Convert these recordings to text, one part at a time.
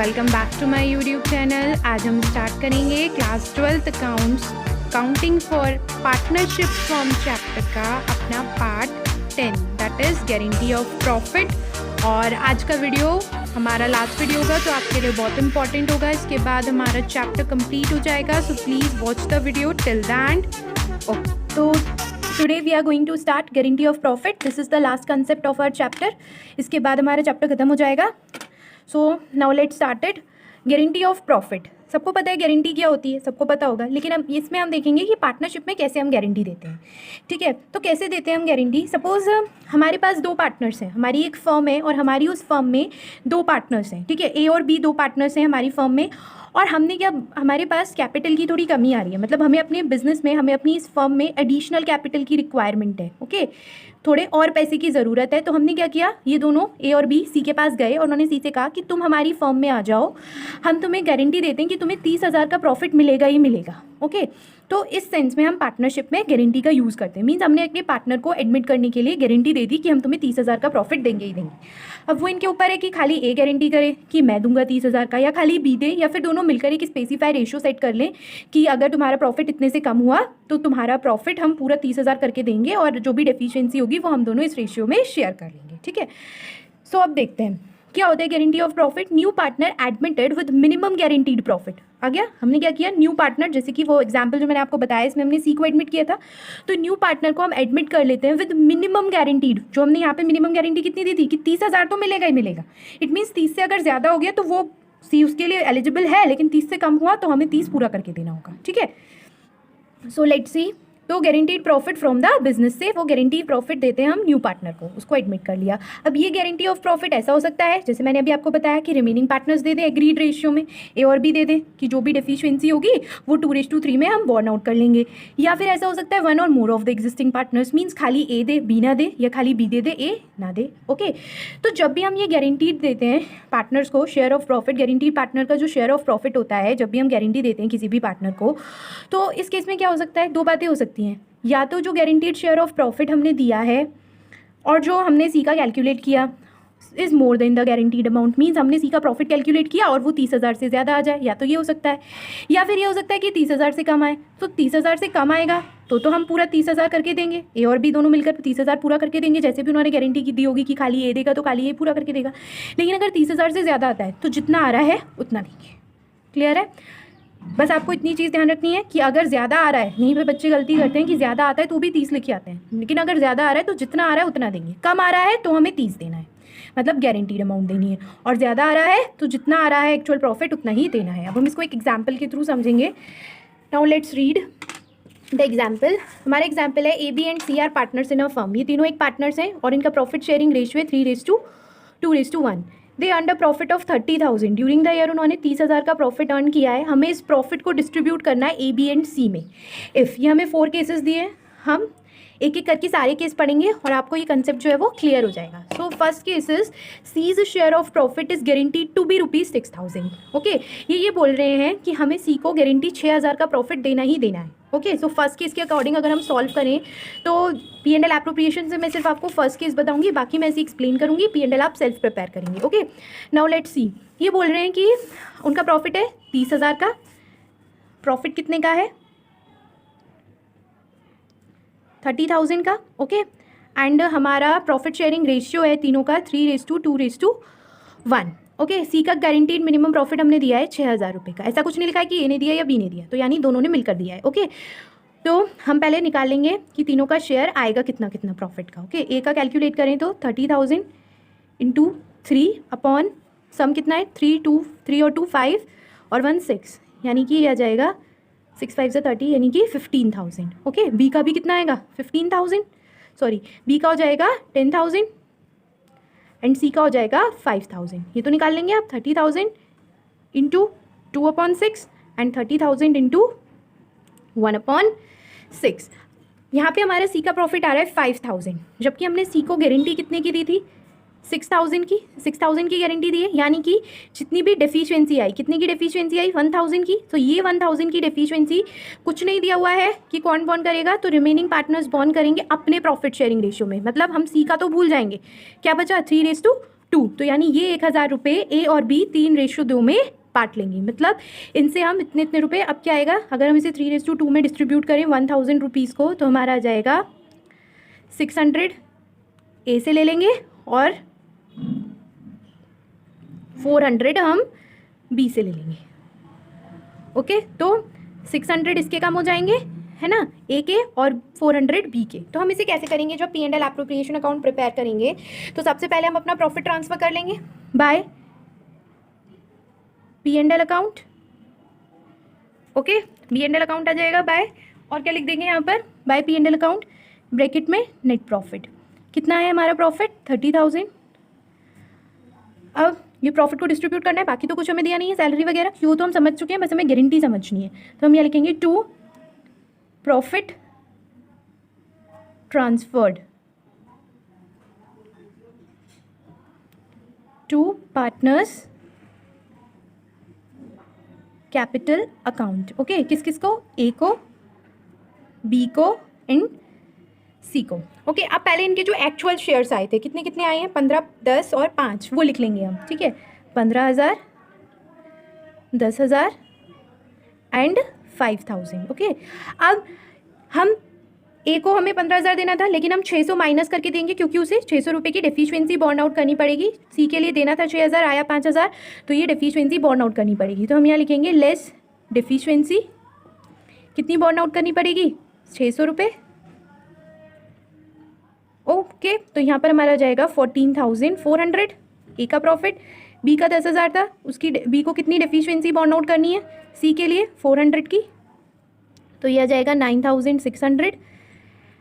Welcome back to my YouTube channel. आज हम start करेंगे class 12th accounts counting for partnership form chapter का अपना part 10 that is guarantee of profit. और आज का वीडियो हमारा लास्ट वीडियो होगा तो आपके लिए बहुत इंपॉर्टेंट होगा। इसके बाद हमारा चैप्टर कंप्लीट हो जाएगा, so please watch the video till the end. तो today we are going to start guarantee of profit. This is the last concept of our chapter. इसके बाद हमारा चैप्टर खत्म हो जाएगा। So now let's started. Guarantee of profit, सबको पता है गारंटी क्या होती है, सबको पता होगा, लेकिन अब इसमें हम देखेंगे कि पार्टनरशिप में कैसे हम गारंटी देते हैं। ठीक है, तो कैसे देते हैं हम गारंटी। सपोज हमारे पास दो पार्टनर्स हैं, हमारी एक फर्म है और हमारी उस फर्म में दो पार्टनर्स हैं। ठीक है, ए और बी दो पार्टनर्स हैं हमारी फर्म में, और हमने क्या, हमारे पास कैपिटल की थोड़ी कमी आ रही है, मतलब हमें अपने बिजनेस में, हमें अपनी इस फर्म में एडिशनल कैपिटल की रिक्वायरमेंट है। ओके, थोड़े और पैसे की ज़रूरत है। तो हमने क्या किया, ये दोनों ए और बी सी के पास गए और उन्होंने सी से कहा कि तुम हमारी फर्म में आ जाओ, हम तुम्हें गारंटी देते हैं कि तुम्हें 30,000 का प्रॉफिट मिलेगा ही मिलेगा। ओके, तो इस सेंस में हम पार्टनरशिप में गारंटी का यूज़ करते हैं। मीन्स हमने अपने पार्टनर को एडमिट करने के लिए गारंटी दे दी कि हम तुम्हें 30,000 का प्रॉफिट देंगे ही देंगे। अब वो इनके ऊपर है कि खाली ए गारंटी करे कि मैं दूंगा 30,000 का, या खाली बी दे, या फिर दोनों मिलकर एक स्पेसिफाई रेशियो सेट कर लें कि अगर तुम्हारा प्रॉफिट इतने से कम हुआ तो तुम्हारा प्रॉफिट हम पूरा 30,000 करके देंगे, और जो भी डेफिशिएंसी होगी वो हम दोनों इस रेशियो में शेयर कर लेंगे। ठीक है, सो अब देखते हैं क्या होता है guarantee of profit. New partner admitted with minimum guaranteed profit. आ गया, हमने क्या किया, न्यू पार्टनर, जैसे कि वो एग्जांपल जो मैंने आपको बताया इसमें हमने सी को एडमिट किया था, तो न्यू पार्टनर को हम एडमिट कर लेते हैं विद मिनिमम गारंटीड। जो हमने यहाँ पे मिनिमम गारंटी कितनी दी थी कि 30,000 तो मिलेगा ही मिलेगा। इट मीन्स 30 से अगर ज़्यादा हो गया तो वो सी उसके लिए एलिजिबल है, लेकिन 30 से कम हुआ तो हमें 30 पूरा करके देना होगा। ठीक है, सो लेट्स सी। तो guaranteed profit from the business से वो गारंटीड प्रॉफिट देते हैं हम न्यू पार्टनर को, उसको एडमिट कर लिया। अब ये गारंटी ऑफ प्रॉफिट ऐसा हो सकता है, जैसे मैंने अभी आपको बताया कि रिमेनिंग पार्टनर्स दे दें एग्रीड रेशियो में, ए और बी दे दें कि जो भी डेफिशिएंसी होगी वो 2:3 में हम बॉर्न आउट कर लेंगे। या फिर ऐसा हो सकता है वन और more of the existing partners, means खाली ए दे बी ना दे, या खाली बी दे दे ए ना दे। ओके, तो जब भी हम ये गारंटीड देते हैं पार्टनर्स को share of profit, guaranteed partner का जो शेयर ऑफ प्रॉफिट होता है, जब भी हम गारंटी देते हैं किसी भी पार्टनर को, तो इस केस में क्या हो सकता है, दो बातें हो सकती हैं। या तो जो गारंटीड शेयर ऑफ प्रॉफिट हमने दिया है और जो हमने सी का कैलकुलेट किया is more than the guaranteed amount, means हमने सी का प्रॉफिट कैलकुलेट किया और वो 30,000 से ज़्यादा आ जाए, या तो ये हो सकता है। या फिर ये हो सकता है कि 30,000 से कम आए, तो 30,000 से कम आएगा तो हम पूरा 30,000 करके देंगे, ए और बी दोनों मिलकर 30,000 पूरा करके देंगे, जैसे भी उन्होंने गारंटी की दी होगी कि खाली ए देगा तो खाली ए पूरा करके देगा। लेकिन अगर 30,000 से ज़्यादा आता है तो जितना आ रहा है उतना देंगे। क्लियर है, बस आपको इतनी चीज़ ध्यान रखनी है कि अगर ज़्यादा आ रहा है, यहीं पे बच्चे गलती करते हैं कि ज़्यादा आता है तो भी 30 लिखे आते हैं, लेकिन अगर ज़्यादा आ रहा है तो जितना आ रहा है उतना देंगे। कम आ रहा है तो हमें 30 देना है, मतलब गारंटीड अमाउंट देनी है, और ज़्यादा आ रहा है तो जितना आ रहा है एक्चुअल प्रॉफिट उतना ही देना है। अब हम इसको एक एग्जाम्पल के थ्रू समझेंगे। Now let's read the example. हमारा एग्जाम्पल है A B and C are partners in a firm. ये तीनों एक पार्टनर्स हैं और इनका प्रॉफिट शेयरिंग रेशियो है 3:2:1। They earn a profit of 30,000 during the year. उन्होंने 30,000 का प्रॉफिट अर्न किया है। हमें इस प्रॉफिट को डिस्ट्रीब्यूट करना है ए बी एंड सी में। इफ़ ये हमें 4 केसेस दिए, हम एक एक करके सारे केस पढ़ेंगे और आपको ये कंसेप्ट जो है वो क्लियर हो जाएगा। So first case is C's share of profit is guaranteed to be ₹6,000। Okay, ये बोल रहे हैं कि हमें सी को गारंटी 6,000 का प्रॉफिट देना ही देना है। ओके, सो फर्स्ट केस के अकॉर्डिंग अगर हम सॉल्व करें तो P&L एप्रोप्रिएशन से मैं सिर्फ आपको फर्स्ट केस बताऊंगी, बाकी मैं इसे एक्सप्लेन करूंगी, P&L आप सेल्फ प्रिपेयर करेंगे। Okay, now let's see. ये बोल रहे हैं कि उनका प्रॉफिट है 30,000 का। प्रॉफिट कितने का है, 30,000 का। ओके, एंड हमारा प्रॉफिट शेयरिंग रेशियो है तीनों का 3:2:1। ओके, सी का गारंटीड मिनिमम प्रॉफिट हमने दिया है 6,000 रुपये का। ऐसा कुछ नहीं लिखा है कि ए ने दिया या बी ने दिया, तो यानी दोनों ने मिलकर दिया है। ओके, तो हम पहले निकाल लेंगे कि तीनों का शेयर आएगा कितना कितना प्रॉफिट का। ओके, ए का कैलकुलेट करें तो 30,000 इंटू 3 अपॉन सम कितना है 3 और 2 5 और 1 6, यानी कि ये आ जाएगा 6 5 से 30, यानी कि 15,000। ओके, बी का भी कितना आएगा 15,000, सॉरी बी का हो जाएगा 10,000 एंड सी का हो जाएगा 5,000। ये तो निकाल लेंगे आप 30,000 इंटू 2/6 एंड 30,000 इंटू 1/6। यहाँ पे हमारा सी का प्रॉफिट आ रहा है 5,000, जबकि हमने सी को गारंटी कितने की दी थी 6,000 की गारंटी दी है, यानी कि जितनी भी डेफिशिएंसी आई, कितने की डेफिशिएंसी आई 1,000 की। तो ये 1,000 की डेफिशिएंसी कुछ नहीं दिया हुआ है कि कौन बॉर्न करेगा, तो रिमेनिंग पार्टनर्स बॉर्न करेंगे अपने प्रॉफिट शेयरिंग रेशियो में। मतलब हम सी का तो भूल जाएंगे, क्या बचा 2। तो यानी ये 1000 रुपये ए और बी 3:2 में बांट लेंगे, मतलब इनसे हम इतने इतने रुपए। अब क्या आएगा, अगर हम इसे 3:2 में डिस्ट्रीब्यूट करें 1000 रुपीज़ को, तो हमारा आ जाएगा 600 ए से ले लेंगे और 400 हम बी से ले लेंगे। ओके, तो 600 इसके कम हो जाएंगे, है ना, ए के, और 400 बी के। तो हम इसे कैसे करेंगे, जब P&L एप्रोप्रिएशन अकाउंट प्रिपेयर करेंगे तो सबसे पहले हम अपना प्रॉफिट ट्रांसफ़र कर लेंगे by P&L account. Okay, P&L account आ जाएगा बाय, और क्या लिख देंगे यहाँ पर, बाय P&L अकाउंट, ब्रैकेट में नेट प्रॉफिट। कितना है हमारा प्रॉफिट, 30,000। अब ये प्रॉफिट को डिस्ट्रीब्यूट करना है, बाकी तो कुछ हमें दिया नहीं है, सैलरी वगैरह क्यों तो हम समझ चुके हैं, बस हमें गारंटी समझनी है। तो हम यहाँ लिखेंगे to profit transferred to partners capital account. Okay, किस किस को, ए को, बी को एंड सी को। ओके, अब पहले इनके जो एक्चुअल शेयर्स आए थे, कितने कितने आए हैं, 15, 10 और 5, वो लिख लेंगे हम। ठीक है, 15,000, 10,000 एंड 5,000। ओके, अब हम ए को हमें 15,000 देना था, लेकिन हम 600 माइनस करके देंगे क्योंकि उसे 600 रुपये की डेफिशिएंसी बॉर्न आउट करनी पड़ेगी। सी के लिए देना था 6,000, आया 5,000, तो ये डेफिशिएंसी बॉर्न आउट करनी पड़ेगी। तो हम यहाँ लिखेंगे लेस डेफिशिएंसी, कितनी बॉर्न आउट करनी पड़ेगी, 600 रुपये। ओके, तो यहाँ पर हमारा जाएगा 14,400 ए का प्रॉफिट। बी का 10,000 था, उसकी बी को कितनी डेफिशिएंसी बॉर्न आउट करनी है, सी के लिए 400 की, तो यह जाएगा 9,600।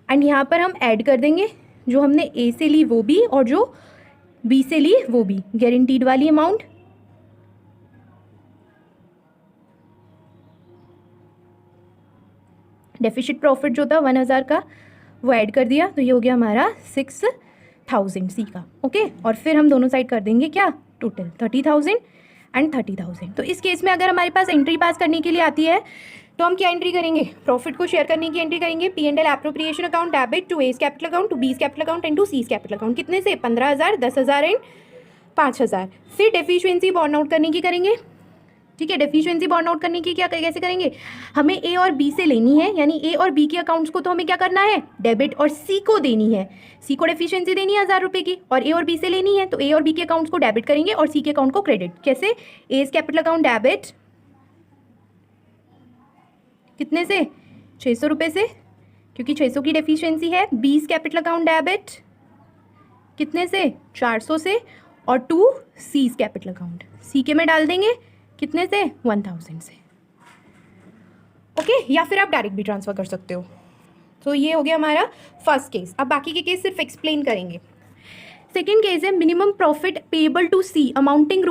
एंड यहाँ पर हम ऐड कर देंगे जो हमने ए से ली वो भी और जो बी से ली वो भी, गारंटीड वाली अमाउंट। डेफिसिट प्रॉफिट जो था 1,000 का वो ऐड कर दिया, तो ये हो गया हमारा 6,000 सी का। ओके, और फिर हम दोनों साइड कर देंगे क्या, टोटल 30,000 एंड 30,000। तो इस केस में अगर हमारे पास एंट्री पास करने के लिए आती है तो हम क्या एंट्री करेंगे, प्रॉफिट को शेयर करने की एंट्री करेंगे। P&L appropriation account debit to A's capital account to B's capital account and to C's capital account. कितने से, 15,000, 10,000 एंड 5,000। फिर डेफिशिएंसी बॉर्न आउट करने की करेंगे। ठीक है, डेफिशिएंसी बॉर्न आउट करने की क्या कैसे करेंगे, हमें ए और बी से लेनी है, यानी ए और बी के अकाउंट्स को तो हमें क्या करना है, डेबिट, और सी को देनी है, सी को डेफिशिएंसी देनी है 1,000 रुपये की, और ए और बी से लेनी है, तो ए और बी के अकाउंट्स को डेबिट करेंगे और सी के अकाउंट को क्रेडिट। कैसे, एज कैपिटल अकाउंट डेबिट कितने से, 600 रुपये से, क्योंकि 600 की डेफिशिएंसी है। बीस कैपिटल अकाउंट डेबिट कितने से, 400 से, और टू सीज कैपिटल अकाउंट, सी के में डाल देंगे कितने से, 1,000 से। ओके, या फिर आप डायरेक्ट भी ट्रांसफ़र कर सकते हो। तो ये हो गया हमारा फर्स्ट केस। अब बाकी के केस सिर्फ एक्सप्लेन करेंगे। सेकेंड केस है minimum profit payable to C amounting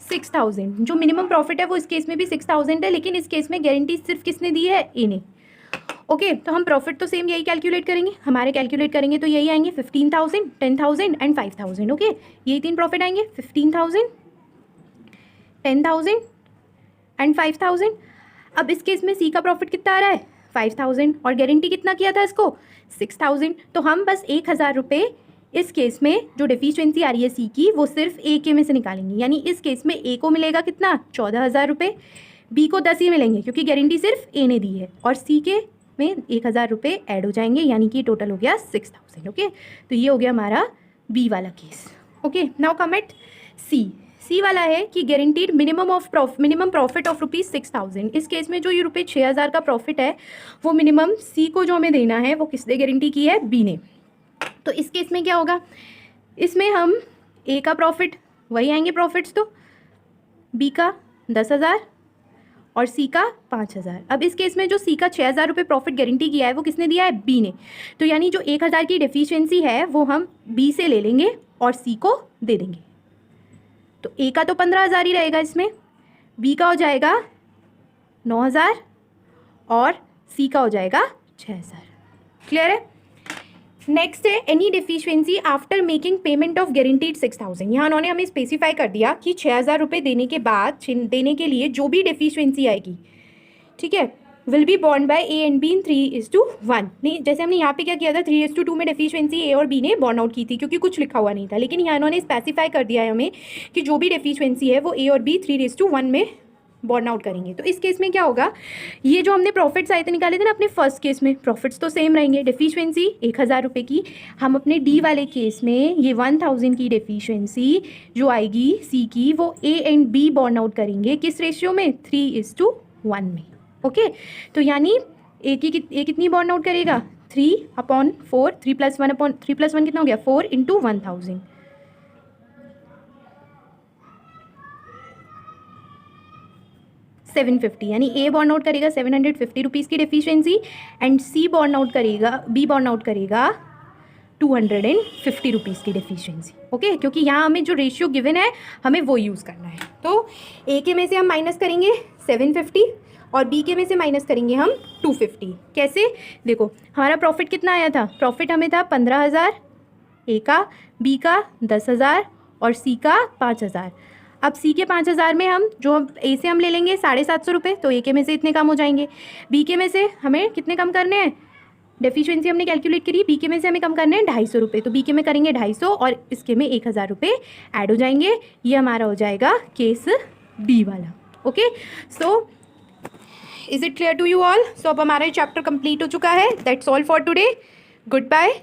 ₹6,000। जो मिनिमम प्रॉफिट है वो इस केस में भी 6,000 है, लेकिन इस केस में गारंटी सिर्फ किसने दी है, ए ने। ओके, तो हम प्रॉफिट तो सेम यही कैलकुलेट करेंगे, हमारे कैलकुलेट करेंगे तो यही आएंगे 15,000, 10,000 एंड 5,000। ओके, यही तीन प्रॉफिट आएंगे, 15,000, 10,000 एंड 5,000। अब इस केस में सी का प्रॉफिट कितना आ रहा है, 5,000, और गारंटी कितना किया था इसको, 6,000। तो हम बस 1,000 रुपये इस केस में जो डेफिशिएंसी आ रही है सी की वो सिर्फ ए के में से निकालेंगे, यानी इस केस में ए को मिलेगा कितना, 14,000 रुपये, बी को 10 ही मिलेंगे क्योंकि गारंटी सिर्फ ए ने दी है, और सी के में 1,000 रुपये ऐड हो जाएंगे, यानी कि टोटल हो गया 6,000। ओके, तो ये हो गया हमारा बी वाला case. Okay, now come at C वाला है कि गारंटीड मिनिमम प्रॉफिट ऑफ ₹6,000। इस केस में जो ये ₹6,000 का प्रॉफिट है वो मिनिमम सी को जो हमें देना है वो किसने गारंटी की है, बी ने। तो इस केस में क्या होगा, इसमें हम ए का प्रॉफिट वही आएंगे प्रॉफिट्स, तो बी का 10,000 और सी का 5,000। अब इस केस में जो सी का 6,000 रुपये प्रॉफिट गारंटी किया है वो किसने दिया है, बी ने। तो यानी जो 1,000 की डेफिशिएंसी है वो हम बी से ले लेंगे और सी को दे देंगे। तो ए का तो 15,000 ही रहेगा, इसमें बी का हो जाएगा 9,000 और सी का हो जाएगा 6,000। क्लियर है। नेक्स्ट है any deficiency after making payment of guaranteed 6,000। यहाँ उन्होंने हमें स्पेसिफाई कर दिया कि 6,000 रुपये देने के बाद, देने के लिए जो भी डेफिशिएंसी आएगी, ठीक है, will be borne by A and B in 3:1। नहीं, जैसे हमने यहाँ पे क्या किया था, 3:2 में डेफिशिएंसी ए और बी ने बॉर्न आउट की थी, क्योंकि कुछ लिखा हुआ नहीं था। लेकिन यहाँ इन्होंने स्पेसिफाई कर दिया है हमें कि जो भी डेफिशिएंसी है वो ए और बी 3:1 में बॉर्न आउट करेंगे। तो इस केस में क्या होगा, ये जो हमने प्रॉफिट्स आए थे निकाले थे ना अपने फर्स्ट केस में, प्रॉफिट्स तो सेम रहेंगे। डेफिशिएंसी 1000 रुपये की, हम अपने डी वाले केस में ये 1000 की डेफिशिएंसी जो आएगी सी की, वो ए एंड बी बॉर्न आउट करेंगे किस रेशियो में, 3:1 में। ओके, तो यानी ए कितनी बॉर्न आउट करेगा, 3/4, 3+1 कितना हो गया, 4 × 1000, 750। यानी ए बॉर्न आउट करेगा 750 रुपीज़ की deficiency, and C borne out करेगा, बी बॉर्न आउट करेगा 250 रुपीज़ की डेफिशिएंसी। ओके, क्योंकि यहाँ हमें जो रेशियो गिवन है हमें वो यूज़ करना है। तो ए के में से हम माइनस करेंगे 750 और बी के में से माइनस करेंगे हम 250। कैसे, देखो हमारा प्रॉफिट कितना आया था, प्रॉफिट हमें था 15,000 ए का, बी का 10,000 और सी का 5,000। अब सी के 5,000 में हम जो ए से हम ले लेंगे 750 रुपये, तो ए के में से इतने कम हो जाएंगे। बी के में से हमें कितने कम करने हैं, डेफिशिएंसी हमने कैलकुलेट करी, बी के में से हमें कम करने हैं 250 रुपये, तो बी के में करेंगे 250 और इसके में 1000 रुपये ऐड हो जाएंगे। ये हमारा हो जाएगा केस बी वाला। Okay, so is it clear to you all? सो अब हमारा चैप्टर कंप्लीट हो चुका है। That's all for today. Good bye.